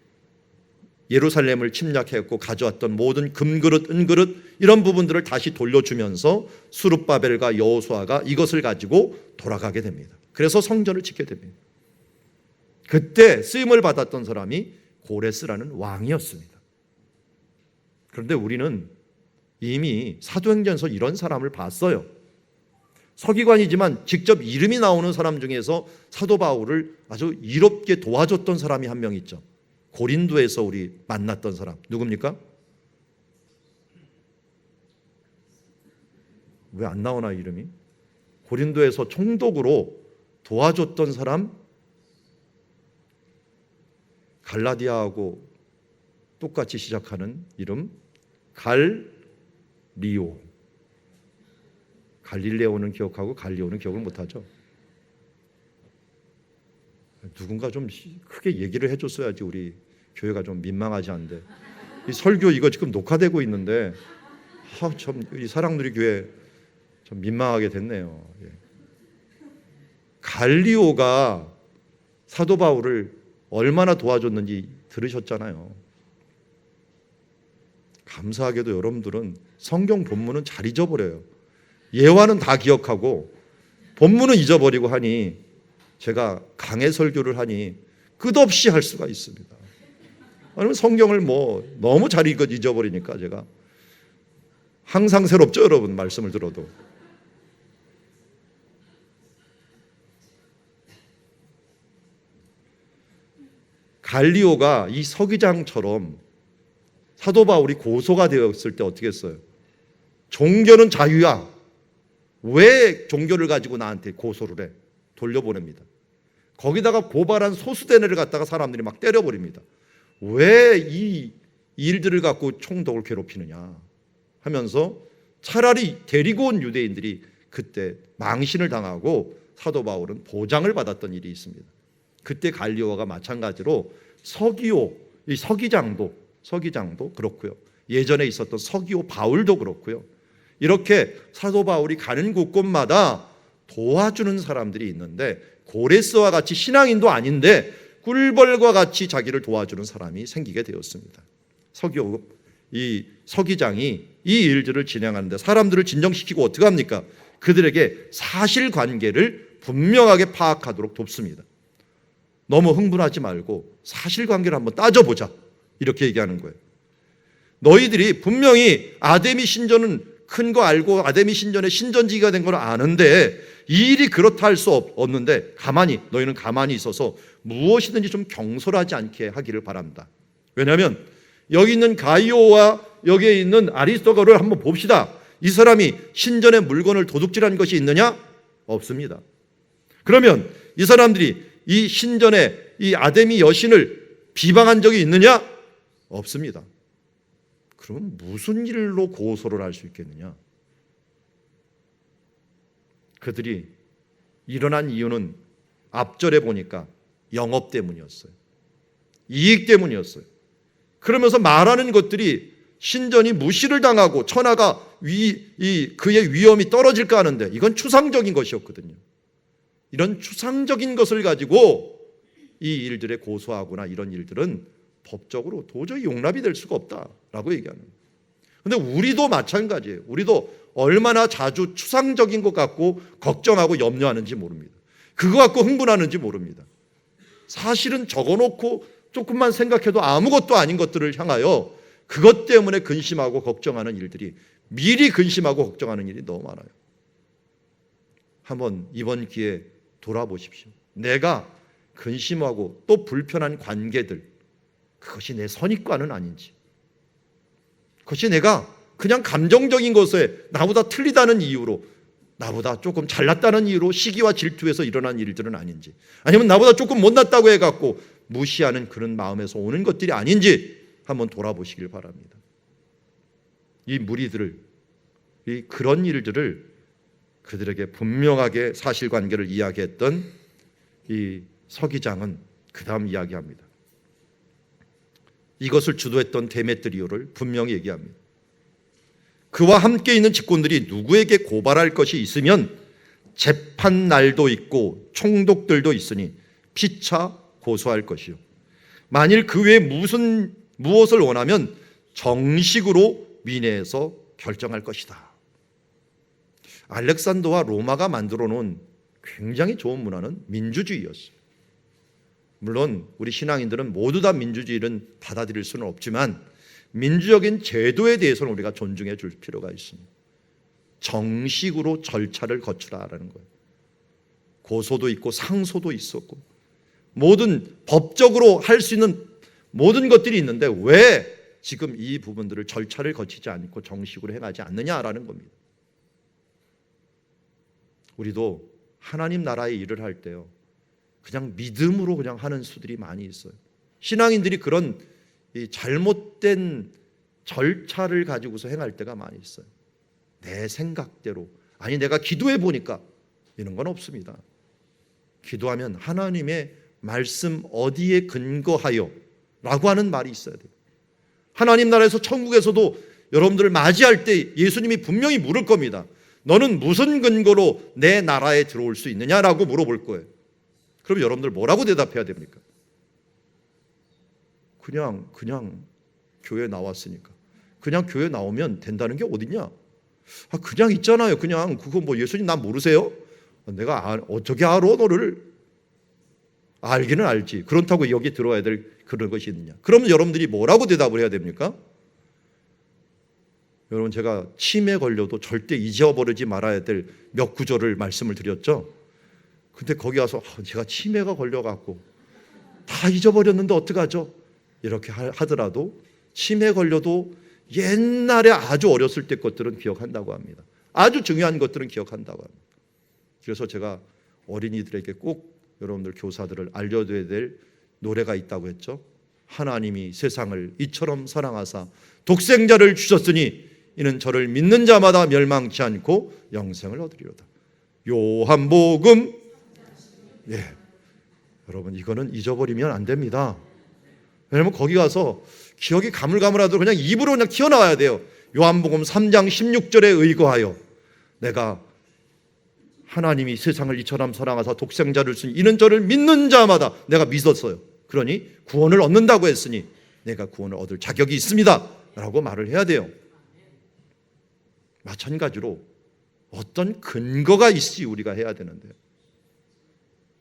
A: 예루살렘을 침략했고 가져왔던 모든 금그릇, 은그릇 이런 부분들을 다시 돌려주면서 수룹바벨과 여호수아가 이것을 가지고 돌아가게 됩니다. 그래서 성전을 짓게 됩니다. 그때 쓰임을 받았던 사람이 고레스라는 왕이었습니다. 그런데 우리는 이미 사도행전에서 이런 사람을 봤어요. 서기관이지만 직접 이름이 나오는 사람 중에서 사도 바울을 아주 이롭게 도와줬던 사람이 한 명 있죠. 고린도에서 우리 만났던 사람 누굽니까? 왜 안 나오나 이름이? 고린도에서 총독으로 도와줬던 사람, 갈라디아하고 똑같이 시작하는 이름, 갈리오. 갈릴레오는 기억하고 갈리오는 기억을 못하죠. 누군가 좀 크게 얘기를 해줬어야지 우리 교회가 좀 민망하지 않은데, 이 설교 이거 지금 녹화되고 있는데 참 이 사랑누리 교회 좀 민망하게 됐네요. 갈리오가 사도 바울을 얼마나 도와줬는지 들으셨잖아요. 감사하게도 여러분들은 성경 본문은 잘 잊어버려요. 예화는 다 기억하고 본문은 잊어버리고 하니, 제가 강해 설교를 하니 끝없이 할 수가 있습니다. 아니면 성경을 너무 잘 잊어버리니까 제가 항상 새롭죠, 여러분, 말씀을 들어도. 갈리오가 이 서기장처럼 사도 바울이 고소가 되었을 때 어떻게 했어요? 종교는 자유야. 왜 종교를 가지고 나한테 고소를 해? 돌려보냅니다. 거기다가 고발한 소수대네를 갖다가 사람들이 막 때려버립니다. 왜 이 일들을 갖고 총독을 괴롭히느냐 하면서 차라리 데리고 온 유대인들이 그때 망신을 당하고 사도 바울은 보장을 받았던 일이 있습니다. 그때 갈리오가 마찬가지로 서기오, 이 서기장도 그렇고요. 예전에 있었던 서기오 바울도 그렇고요. 이렇게 사도 바울이 가는 곳곳마다 도와주는 사람들이 있는데 고레스와 같이 신앙인도 아닌데 꿀벌과 같이 자기를 도와주는 사람이 생기게 되었습니다. 이 서기장이 이 일들을 진행하는데 사람들을 진정시키고 어떻게 합니까? 그들에게 사실관계를 분명하게 파악하도록 돕습니다. 너무 흥분하지 말고 사실관계를 한번 따져보자 이렇게 얘기하는 거예요. 너희들이 분명히 아데미 신전은 큰 거 알고 아데미 신전의 신전지기가 된 걸 아는데 이 일이 그렇다 할 수 없는데 너희는 가만히 있어서 무엇이든지 좀 경솔하지 않게 하기를 바랍니다. 왜냐하면 여기 있는 가이오와 여기에 있는 아리스토거를 한번 봅시다. 이 사람이 신전의 물건을 도둑질한 것이 있느냐? 없습니다. 그러면 이 사람들이 이 신전의 이 아데미 여신을 비방한 적이 있느냐? 없습니다. 그럼 무슨 일로 고소를 할 수 있겠느냐? 그들이 일어난 이유는 앞절에 보니까 영업 때문이었어요. 이익 때문이었어요. 그러면서 말하는 것들이 신전이 무시를 당하고 천하가 그의 위엄이 떨어질까 하는데 이건 추상적인 것이었거든요. 이런 추상적인 것을 가지고 이 일들에 고소하거나 이런 일들은 법적으로 도저히 용납이 될 수가 없다라고 얘기하는 거예요. 그런데 우리도 마찬가지예요. 우리도 얼마나 자주 추상적인 것 갖고 걱정하고 염려하는지 모릅니다. 그거 갖고 흥분하는지 모릅니다. 사실은 적어놓고 조금만 생각해도 아무것도 아닌 것들을 향하여 그것 때문에 근심하고 걱정하는 일들이 미리 근심하고 걱정하는 일이 너무 많아요. 한번 이번 기회에 돌아보십시오. 내가 근심하고 또 불편한 관계들, 그것이 내 선입관은 아닌지, 그것이 내가 그냥 감정적인 것에 나보다 틀리다는 이유로, 나보다 조금 잘났다는 이유로 시기와 질투에서 일어난 일들은 아닌지, 아니면 나보다 조금 못났다고 해갖고 무시하는 그런 마음에서 오는 것들이 아닌지 한번 돌아보시길 바랍니다. 이 무리들을, 그런 일들을 그들에게 분명하게 사실관계를 이야기했던 이 서기장은 그 다음 이야기합니다. 이것을 주도했던 데메트리오를 분명히 얘기합니다. 그와 함께 있는 직군들이 누구에게 고발할 것이 있으면 재판 날도 있고 총독들도 있으니 피차 고소할 것이요. 만일 그 외에 무엇을 원하면 정식으로 민회에서 결정할 것이다. 알렉산더와 로마가 만들어 놓은 굉장히 좋은 문화는 민주주의였어요. 물론 우리 신앙인들은 모두 다 민주주의를 받아들일 수는 없지만 민주적인 제도에 대해서는 우리가 존중해 줄 필요가 있습니다. 정식으로 절차를 거치라라는 거예요. 고소도 있고 상소도 있었고 모든 법적으로 할 수 있는 모든 것들이 있는데 왜 지금 이 부분들을 절차를 거치지 않고 정식으로 행하지 않느냐라는 겁니다. 우리도 하나님 나라의 일을 할 때요, 그냥 믿음으로 그냥 하는 수들이 많이 있어요. 신앙인들이 그런 이 잘못된 절차를 가지고서 행할 때가 많이 있어요. 내 생각대로, 아니 내가 기도해 보니까, 이런 건 없습니다. 기도하면 하나님의 말씀 어디에 근거하여 라고 하는 말이 있어야 돼요. 하나님 나라에서 천국에서도 여러분들을 맞이할 때 예수님이 분명히 물을 겁니다. 너는 무슨 근거로 내 나라에 들어올 수 있느냐라고 물어볼 거예요. 그럼 여러분들 뭐라고 대답해야 됩니까? 그냥 교회 나왔으니까. 그냥 교회 나오면 된다는 게 어딨냐? 그냥 있잖아요. 그냥 그거 뭐 예수님 나 모르세요? 내가 어떻게 알아 너를? 알기는 알지. 그렇다고 여기 들어와야 될 그런 것이 있느냐? 그러면 여러분들이 뭐라고 대답을 해야 됩니까? 여러분, 제가 치매 걸려도 절대 잊어버리지 말아야 될 몇 구절을 말씀을 드렸죠. 근데 거기 와서 제가 치매가 걸려갖고 다 잊어버렸는데 어떡하죠? 이렇게 하더라도 치매 걸려도 옛날에 아주 어렸을 때 것들은 기억한다고 합니다. 아주 중요한 것들은 기억한다고 합니다. 그래서 제가 어린이들에게 꼭 여러분들 교사들을 알려줘야 될 노래가 있다고 했죠. 하나님이 세상을 이처럼 사랑하사 독생자를 주셨으니 이는 저를 믿는 자마다 멸망치 않고 영생을 얻으리로다. 요한복음. 예, 여러분 이거는 잊어버리면 안 됩니다. 왜냐하면 거기 가서 기억이 가물가물하도록 그냥 입으로 그냥 튀어나와야 돼요. 요한복음 3장 16절에 의거하여 내가 하나님이 세상을 이처럼 사랑하사 독생자를 주니 이는 저를 믿는 자마다 내가 믿었어요. 그러니 구원을 얻는다고 했으니 내가 구원을 얻을 자격이 있습니다 라고 말을 해야 돼요. 마찬가지로 어떤 근거가 있으니 우리가 해야 되는데요.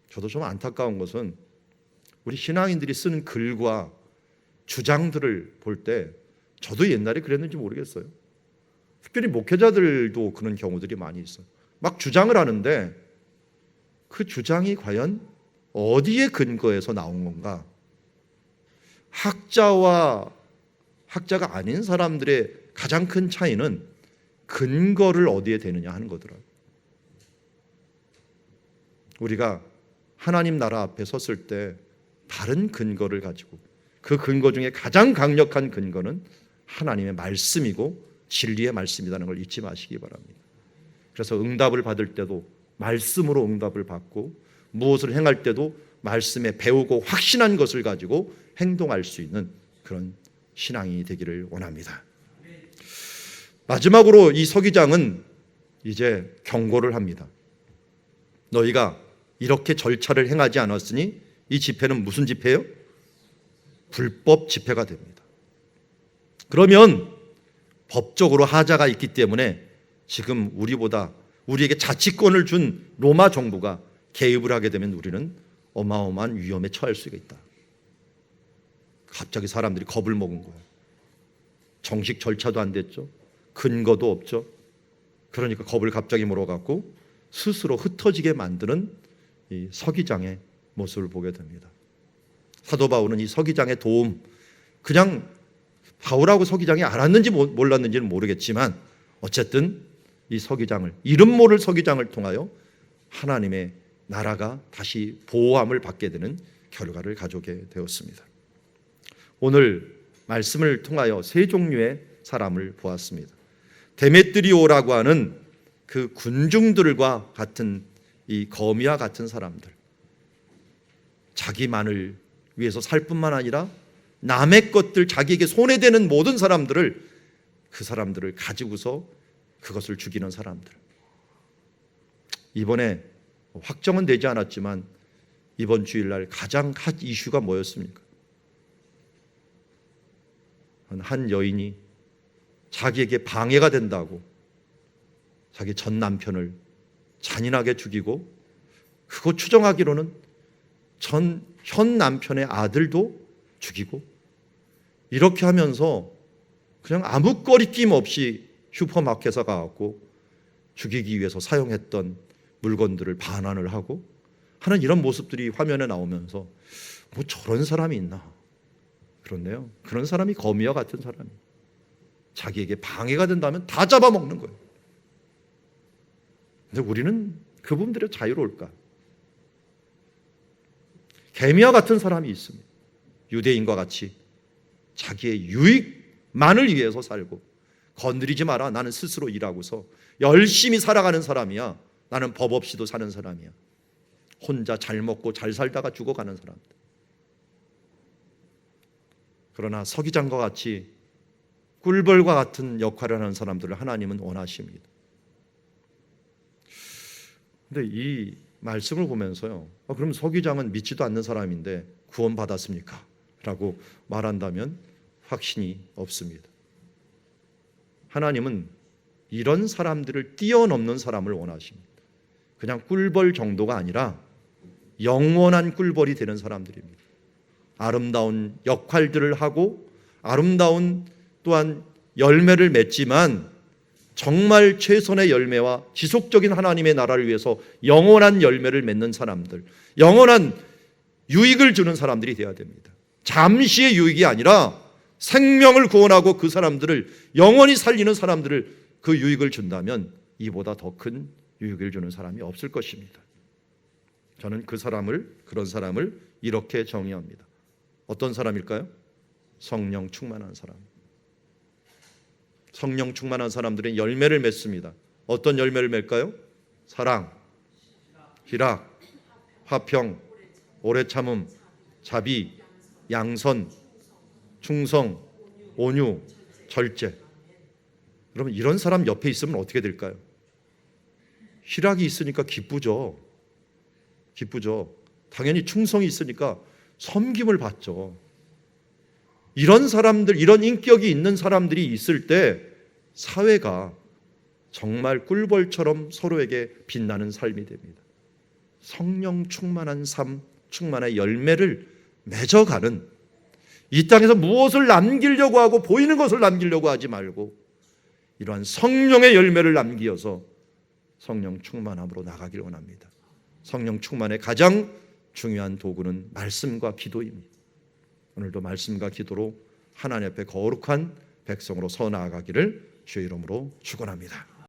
A: 저도 좀 안타까운 것은 우리 신앙인들이 쓰는 글과 주장들을 볼 때 저도 옛날에 그랬는지 모르겠어요. 특별히 목회자들도 그런 경우들이 많이 있어요. 막 주장을 하는데 그 주장이 과연 어디에 근거해서 나온 건가? 학자와 학자가 아닌 사람들의 가장 큰 차이는 근거를 어디에 대느냐 하는 거더라고요. 우리가 하나님 나라 앞에 섰을 때 다른 근거를 가지고 그 근거 중에 가장 강력한 근거는 하나님의 말씀이고 진리의 말씀이라는 걸 잊지 마시기 바랍니다. 그래서 응답을 받을 때도 말씀으로 응답을 받고 무엇을 행할 때도 말씀에 배우고 확신한 것을 가지고 행동할 수 있는 그런 신앙이 되기를 원합니다. 마지막으로 이 서기장은 이제 경고를 합니다. 너희가 이렇게 절차를 행하지 않았으니 이 집회는 무슨 집회예요? 불법 집회가 됩니다. 그러면 법적으로 하자가 있기 때문에 지금 우리에게 자치권을 준 로마 정부가 개입을 하게 되면 우리는 어마어마한 위험에 처할 수가 있다. 갑자기 사람들이 겁을 먹은 거예요. 정식 절차도 안 됐죠. 근거도 없죠. 그러니까 겁을 갑자기 먹어갖고 스스로 흩어지게 만드는 이 서기장의 모습을 보게 됩니다. 사도 바울은 이 서기장의 도움, 그냥 바울하고 서기장이 알았는지 몰랐는지는 모르겠지만 어쨌든 이 서기장을, 이름 모를 서기장을 통하여 하나님의 나라가 다시 보호함을 받게 되는 결과를 가져오게 되었습니다. 오늘 말씀을 통하여 세 종류의 사람을 보았습니다. 데메트리오라고 하는 그 군중들과 같은 이 거미와 같은 사람들, 자기만을 위해서 살 뿐만 아니라 남의 것들, 자기에게 손해되는 모든 사람들을, 그 사람들을 가지고서 그것을 죽이는 사람들. 이번에 확정은 되지 않았지만 이번 주일날 가장 핫 이슈가 뭐였습니까? 한 여인이 자기에게 방해가 된다고 자기 전 남편을 잔인하게 죽이고, 그거 추정하기로는 현 남편의 아들도 죽이고, 이렇게 하면서 그냥 아무 거리낌 없이 슈퍼마켓에 가갖고 죽이기 위해서 사용했던 물건들을 반환을 하고 하는 이런 모습들이 화면에 나오면서 뭐 저런 사람이 있나? 그렇네요. 그런 사람이 거미와 같은 사람이 자기에게 방해가 된다면 다 잡아먹는 거예요. 근데 우리는 그분들의 자유로울까? 개미와 같은 사람이 있습니다. 유대인과 같이 자기의 유익만을 위해서 살고, 건드리지 마라, 나는 스스로 일하고서 열심히 살아가는 사람이야, 나는 법 없이도 사는 사람이야, 혼자 잘 먹고 잘 살다가 죽어가는 사람들. 그러나 서기장과 같이 꿀벌과 같은 역할을 하는 사람들을 하나님은 원하십니다. 근데 이 말씀을 보면서요, 그럼 서기장은 믿지도 않는 사람인데 구원받았습니까? 라고 말한다면 확신이 없습니다. 하나님은 이런 사람들을 뛰어넘는 사람을 원하십니다. 그냥 꿀벌 정도가 아니라 영원한 꿀벌이 되는 사람들입니다. 아름다운 역할들을 하고 아름다운 또한 열매를 맺지만 정말 최선의 열매와 지속적인 하나님의 나라를 위해서 영원한 열매를 맺는 사람들, 영원한 유익을 주는 사람들이 되어야 됩니다. 잠시의 유익이 아니라 생명을 구원하고 그 사람들을 영원히 살리는 사람들을 그 유익을 준다면 이보다 더 큰 유익을 주는 사람이 없을 것입니다. 저는 그런 사람을 이렇게 정의합니다. 어떤 사람일까요? 성령 충만한 사람. 성령 충만한 사람들은 열매를 맺습니다. 어떤 열매를 맺을까요? 사랑, 희락, 화평, 오래 참음, 자비, 양선, 충성, 온유, 절제. 여러분, 이런 사람 옆에 있으면 어떻게 될까요? 희락이 있으니까 기쁘죠. 기쁘죠. 당연히 충성이 있으니까 섬김을 받죠. 이런 사람들, 이런 인격이 있는 사람들이 있을 때 사회가 정말 꿀벌처럼 서로에게 빛나는 삶이 됩니다. 성령 충만한 삶, 충만한 열매를 맺어가는, 이 땅에서 무엇을 남기려고 하고 보이는 것을 남기려고 하지 말고 이러한 성령의 열매를 남기어서 성령 충만함으로 나가길 원합니다. 성령 충만의 가장 중요한 도구는 말씀과 기도입니다. 오늘도 말씀과 기도로 하나님 앞에 거룩한 백성으로 서 나아가기를 주의 이름으로 축원합니다.